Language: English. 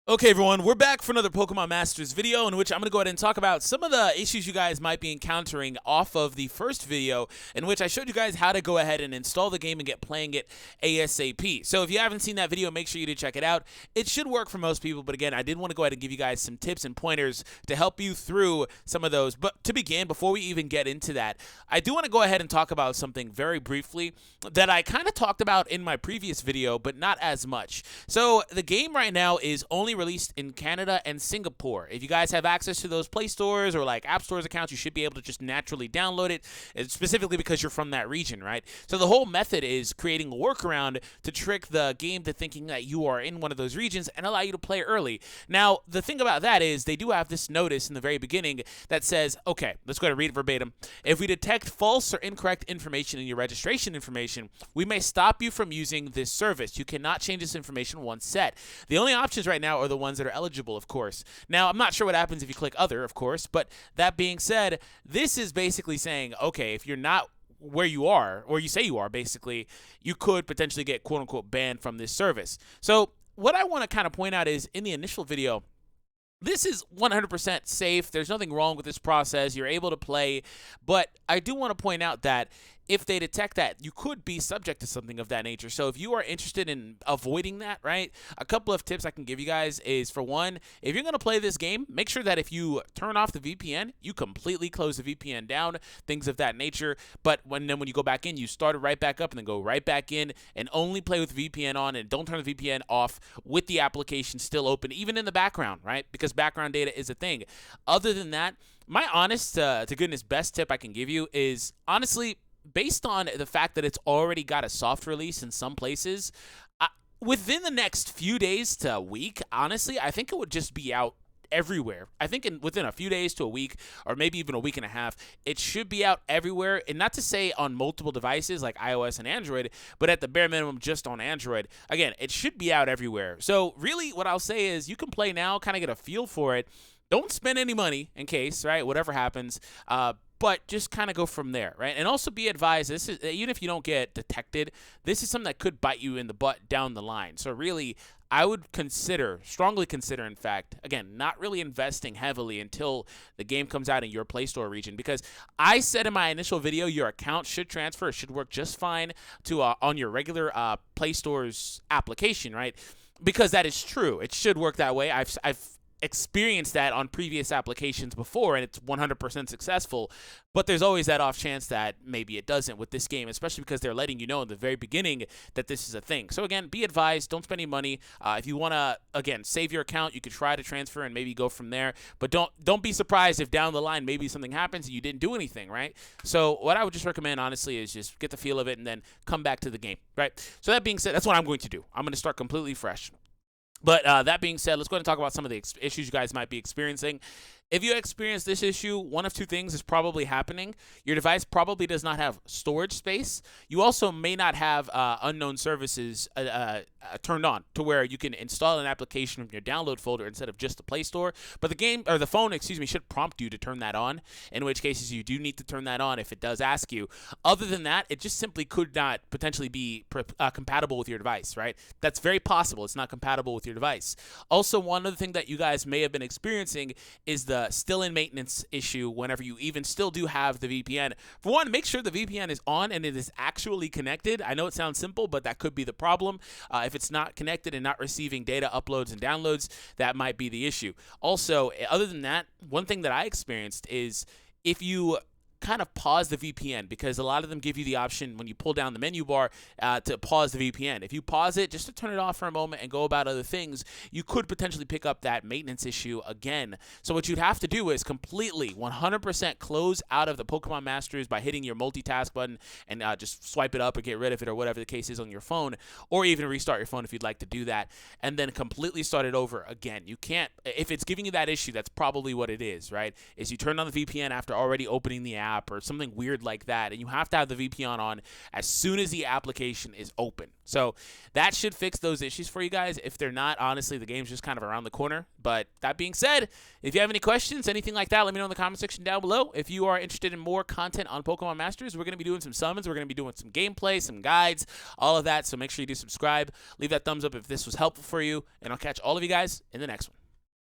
Okay, everyone, we're back for another Pokemon Masters video in which I'm going to go ahead and talk about some of the issues you guys might be encountering off of the first video in which I showed you guys how to go ahead and install the game and get playing it ASAP. So if you haven't seen that video, make sure you do check it out. It should work for most people, but again, I did want to go ahead and give you guys some tips and pointers to help you through some of those. But to begin, before we even get into that, I do want to go ahead and talk about something very briefly that I kind of talked about in my previous video, but not as much. So the game right now is only released in Canada and Singapore. If you guys have access to those Play Stores or like App Stores accounts, you should be able to just naturally download it, specifically because you're from that region, right? So the whole method is creating a workaround to trick the game to thinking that you are in one of those regions and allow you to play early. Now, the thing about that is they do have this notice in the very beginning that says, okay, let's go ahead and read it verbatim. If we detect false or incorrect information in your registration information, we may stop you from using this service. You cannot change this information once set. The only options right now are the ones that are eligible, of course. Now, I'm not sure what happens if you click other, of course, but that being said, this is basically saying, okay, if you're not where you are, or you say you are, basically, you could potentially get quote-unquote banned from this service. So what I want to kind of point out is in the initial video, this is 100% safe. There's nothing wrong with this process. You're able to play, but I do want to point out that if they detect that, you could be subject to something of that nature. So if you are interested in avoiding that, right, a couple of tips I can give you guys is, for one, if you're going to play this game, make sure that if you turn off the VPN, you completely close the VPN down, things of that nature. But when you go back in, you start it right back up and then go right back in and only play with VPN on, and don't turn the VPN off with the application still open, even in the background, right? Because background data is a thing. Other than that, my honest to goodness best tip I can give you is, honestly, based on the fact that it's already got a soft release in some places, within the next few days to a week, honestly, I think it would just be out everywhere. I think within a few days to a week, or maybe even a week and a half, it should be out everywhere. And not to say on multiple devices like iOS and Android, but at the bare minimum just on Android. Again, it should be out everywhere. So really what I'll say is you can play now, kind of get a feel for it. Don't spend any money in case, right, whatever happens. But just kind of go from there, right? And also be advised, this is, even if you don't get detected, this is something that could bite you in the butt down the line. So really, I would strongly consider, in fact, again, not really investing heavily until the game comes out in your Play Store region, because I said in my initial video, your account should transfer, it should work just fine to on your regular Play Store's application, right? Because that is true. It should work that way. I've experienced that on previous applications before, and it's 100% successful, but there's always that off chance that maybe it doesn't with this game, especially because they're letting you know in the very beginning that this is a thing. So again, be advised, don't spend any money. If you want to, again, save your account, you could try to transfer and maybe go from there, but don't be surprised if down the line maybe something happens and you didn't do anything, right? So what I would just recommend, honestly, is just get the feel of it and then come back to the game, right? So that being said, that's what I'm going to do. I'm going to start completely fresh. But that being said, let's go ahead and talk about some of the issues you guys might be experiencing. If you experience this issue, one of two things is probably happening. Your device probably does not have storage space. You also may not have unknown services turned on to where you can install an application from your download folder instead of just the Play Store. But the game, or the phone, excuse me, should prompt you to turn that on, in which cases you do need to turn that on if it does ask you. Other than that, it just simply could not potentially be compatible with your device, right? That's very possible. It's not compatible with your device. Also, one other thing that you guys may have been experiencing is the still in maintenance issue whenever you even still do have the VPN. For one, make sure the VPN is on and it is actually connected. I know it sounds simple, but that could be the problem. If it's not connected and not receiving data uploads and downloads, that might be the issue. Also, other than that, one thing that I experienced is if you kind of pause the VPN, because a lot of them give you the option when you pull down the menu bar to pause the VPN. If you pause it just to turn it off for a moment and go about other things, you could potentially pick up that maintenance issue again. So what you'd have to do is completely 100% close out of the Pokemon Masters by hitting your multitask button and just swipe it up or get rid of it or whatever the case is on your phone, or even restart your phone if you'd like to do that, and then completely start it over again. You can't, if it's giving you that issue, that's probably what it is, right? Is you turn on the VPN after already opening the app, app or something weird like that, and you have to have the VPN on as soon as the application is open. So that should fix those issues for you guys. If they're not, honestly, the game's just kind of around the corner. But that being said, if you have any questions, anything like that, let me know in the comment section down below. If you are interested in more content on Pokemon Masters, we're going to be doing some summons. We're going to be doing some gameplay, some guides, all of that. So make sure you do subscribe. Leave that thumbs up if this was helpful for you. And I'll catch all of you guys in the next one.